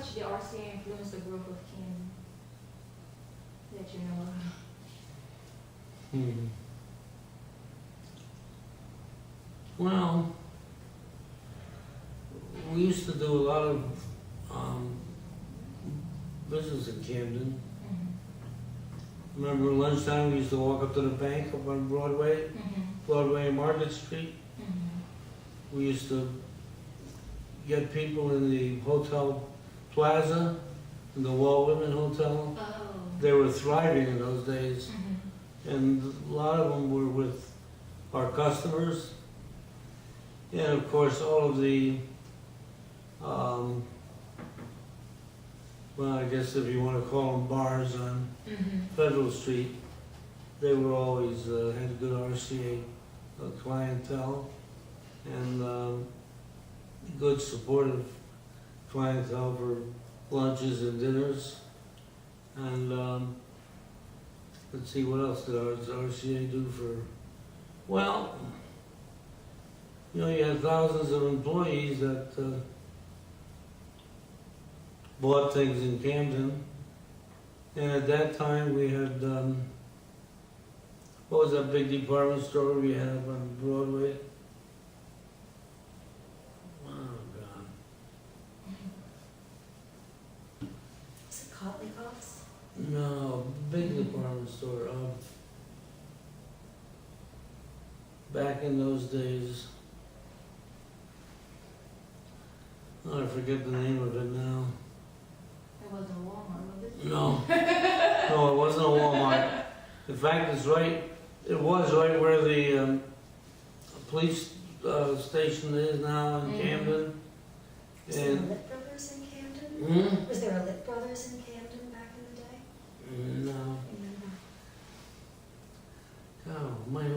much did RCA influence the growth of Camden that you know of? Well, we used to do a lot of business in Camden. Remember lunchtime, we used to walk up to the bank up on Broadway, Broadway and Market Street. We used to get people in the hotel plaza, in the Wall Women Hotel. Oh. They were thriving in those days. And a lot of them were with our customers. And of course, all of the, well, I guess if you want to call them bars on Federal Street, they were always, had good RCA clientele and good supportive clientele for lunches and dinners. And let's see, what else did RCA do for, well, you know, you had thousands of employees that bought things in Camden. And at that time we had, what was that big department store we had on Broadway? Oh, God. Is it Kotlikoff's? No, big department store. Back in those days, oh, I forget the name of it now. It wasn't Walmart, was it? No, no, it wasn't a Walmart. In fact, it's right. It was right where the police station is now in Camden. Was there a And Lit Brothers in Camden? hmm? Was there a Lit Brothers in Camden back in the day? No. Remember? Oh, man,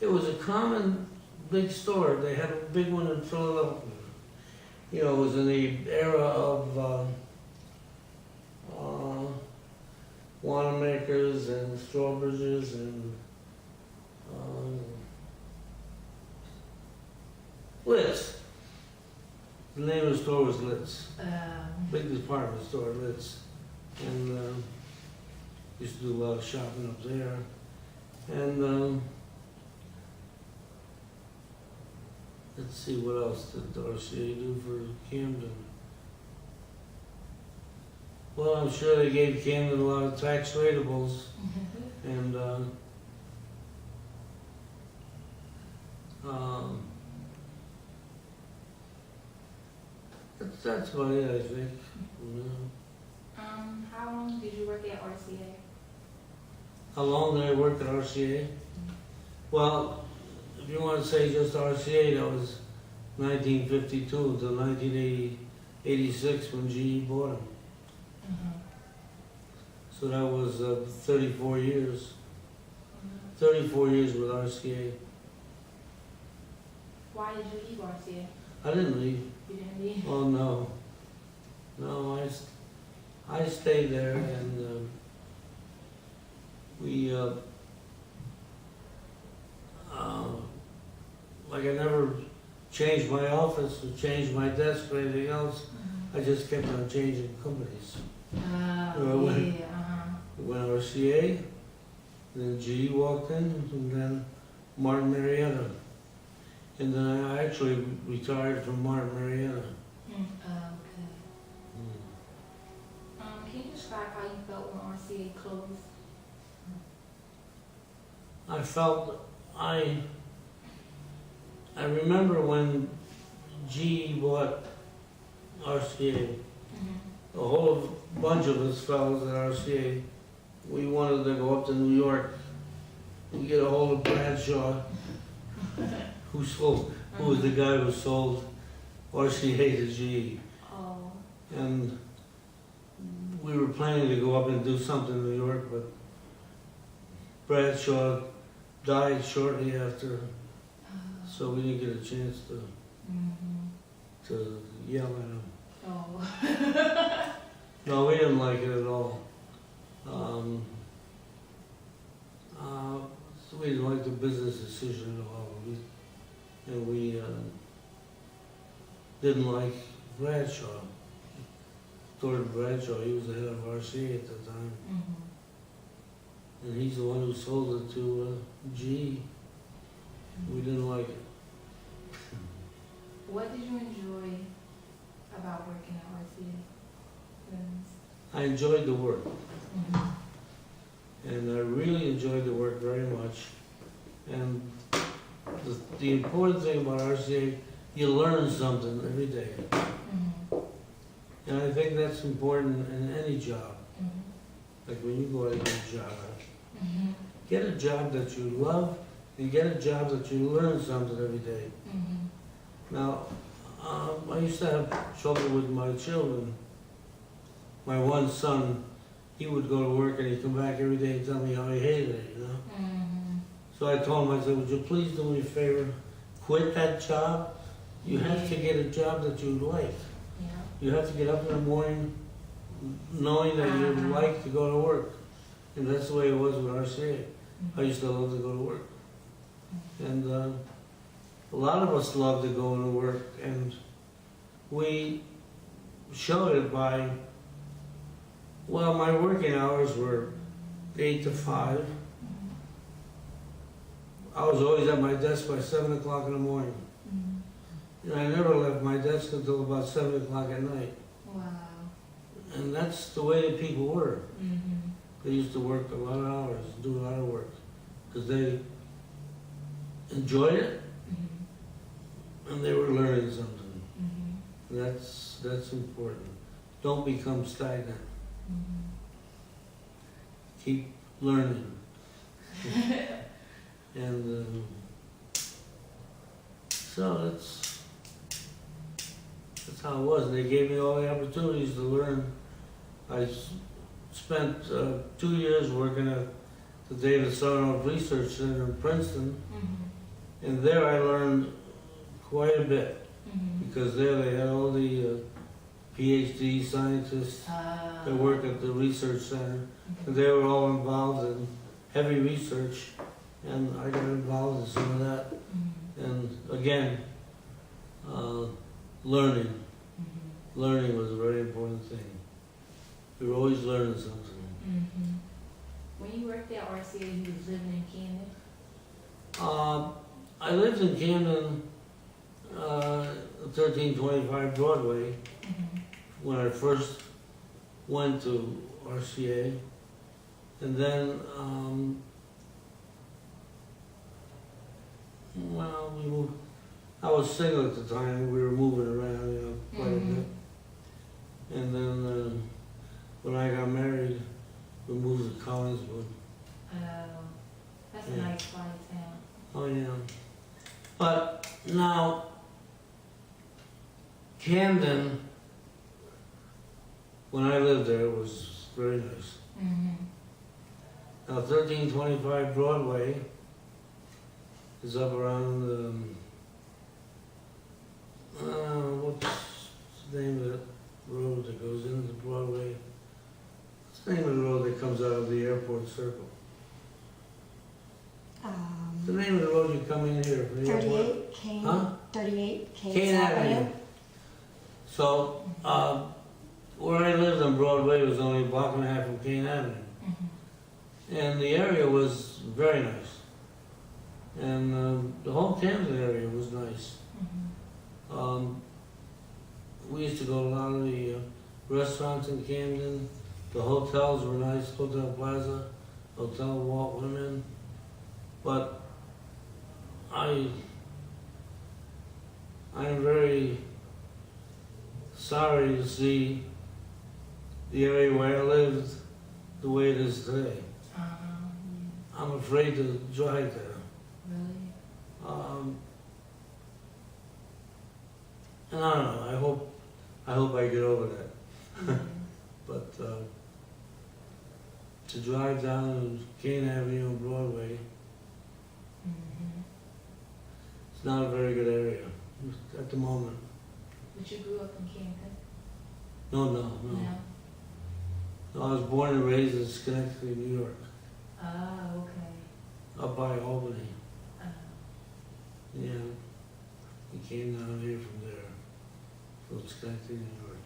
it was a common big store. They had a big one in Philadelphia. You know, it was in the era of Wanamaker's and Strawbridge's and Litz. The name of the store was Litz. Big department store, Litz. And used to do a lot of shopping up there. And let's see, what else did RCA do for Camden? Well, I'm sure they gave Camden a lot of tax ratables, and that's about it, I think. How long did you work at RCA? How long did I work at RCA? Well, if you want to say just RCA, that was 1952 to 1986 when GE bought them. So that was 34 years. 34 years with RCA. Why did you leave RCA? I didn't leave. You didn't leave? Oh, no. No, I stayed there and we, like I never changed my office or changed my desk or anything else. I just kept on changing companies. When RCA, then GE walked in, and then Martin Marietta. And then I actually retired from Martin Marietta. Okay. Can you describe how you felt when RCA closed? I felt, I remember when GE bought RCA, a whole bunch of us fellows at RCA, we wanted to go up to New York and get a hold of Bradshaw, who was the guy who sold RCA to GE. Oh. And we were planning to go up and do something in New York, but Bradshaw died shortly after, so we didn't get a chance to yell at him. Oh. No, we didn't like it at all. So we didn't like the business decision at all. And we didn't like Bradshaw. Thornton Bradshaw, he was the head of RCA at the time. And he's the one who sold it to GE. We didn't like it. What did you enjoy about working at RCA? I enjoyed the work. And I really enjoyed the work very much. And the important thing about RCA, you learn something every day. And I think that's important in any job. Like when you go to get a job, get a job that you love and get a job that you learn something every day. Now, I used to have trouble with my children. My one son, he would go to work and he'd come back every day and tell me how he hated it, you know? So I told him, I said, would you please do me a favor, quit that job? You have to get a job that you like. You have to get up in the morning knowing that you like to go to work. And that's the way it was with RCA. I used to love to go to work. And a lot of us love to go to work, and we showed it by, well, my working hours were 8 to 5. I was always at my desk by 7 o'clock in the morning. And I never left my desk until about 7 o'clock at night. Wow. And that's the way that people were. They used to work a lot of hours, do a lot of work, because they enjoyed it and they were learning something. That's important. Don't become stagnant. Keep learning. And so that's how it was. And they gave me all the opportunities to learn. I spent 2 years working at the David Sarnoff Research Center in Princeton, and there I learned quite a bit, because there they had all the PhD scientists that work at the research center, and they were all involved in heavy research, and I got involved in some of that. And again, learning. Learning was a very important thing. We were always learning something. When you worked at RCA, you was living in Camden? I lived in Camden, 1325 Broadway, when I first went to RCA. And then, well, we moved. I was single at the time. We were moving around, you know, quite a bit. And then when I got married, we moved to Collinswood. That's a nice part of town. Oh yeah. But now, Camden, when I lived there, was very nice. Now 1325 Broadway is up around, what's the name of that road that goes into Broadway? What's the name of the road that comes out of the airport circle? The name of the road you come in here from the airport? 38 Kane, Huh? 38 Kane Kane Avenue. Avenue. So, where I lived on Broadway was only a block and a half from Kane Avenue. And the area was very nice. And the whole Camden area was nice. We used to go to a lot of the restaurants in Camden. The hotels were nice, Hotel Plaza, Hotel Walt Whitman. But I'm very sorry to see the area where I lived the way it is today. I'm afraid to drive there. Really? And I don't know, I hope I get over that. But to drive down Kane Avenue and Broadway, it's not a very good area at the moment. But you grew up in Camden? No. I was born and raised in Schenectady, New York, Oh, okay. up by Albany. Uh, Yeah, we came down here from there, from Schenectady, New York.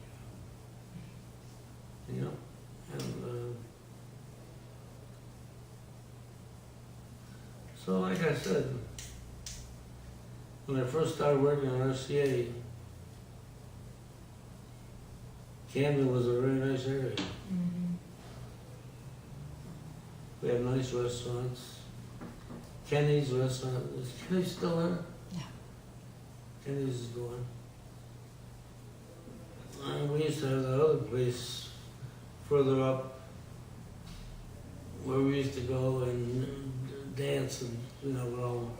So like I said, when I first started working on RCA, Camden was a very nice area. We had nice restaurants. Kenny's restaurant, is Kenny still there? Yeah. Kenny's is gone. We used to have that other place further up where we used to go and dance and, you know, we're all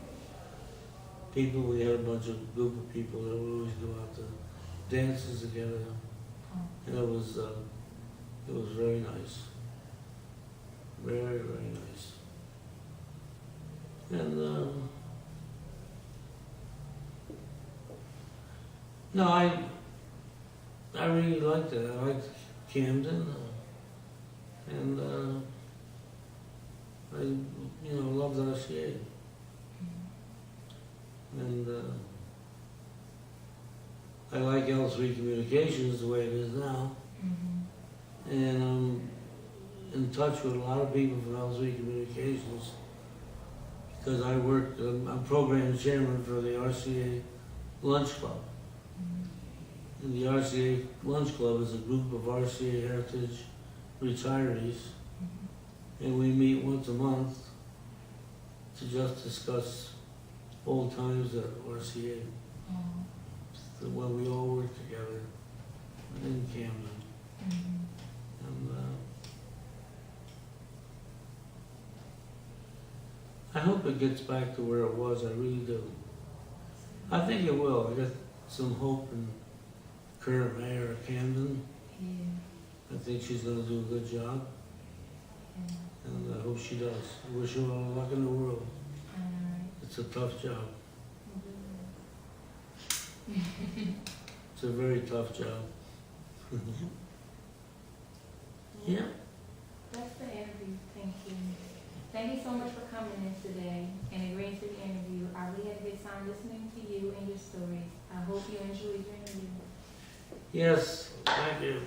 people, we had a bunch of group of people that would always go out to dances together. And it was very nice. Very, very nice. And, no, I really liked it. I liked Camden, and I, you know, loved RCA. And I like L3 Communications the way it is now. And I'm in touch with a lot of people from L3 Communications because I work, I'm program chairman for the RCA Lunch Club. And the RCA Lunch Club is a group of RCA Heritage retirees, and we meet once a month to just discuss old times at RCA. So when we all work together in Camden. And I hope it gets back to where it was, I really do. I think it will. I got some hope in current mayor of Camden. I think she's gonna do a good job, and I hope she does. I wish her all the luck in the world. It's a tough job. It's a very tough job. Yeah. That's the interview. Thank you. Thank you so much for coming in today and agreeing to the interview. I really had a good time listening to you and your stories. I hope you enjoyed your interview. Yes, thank you.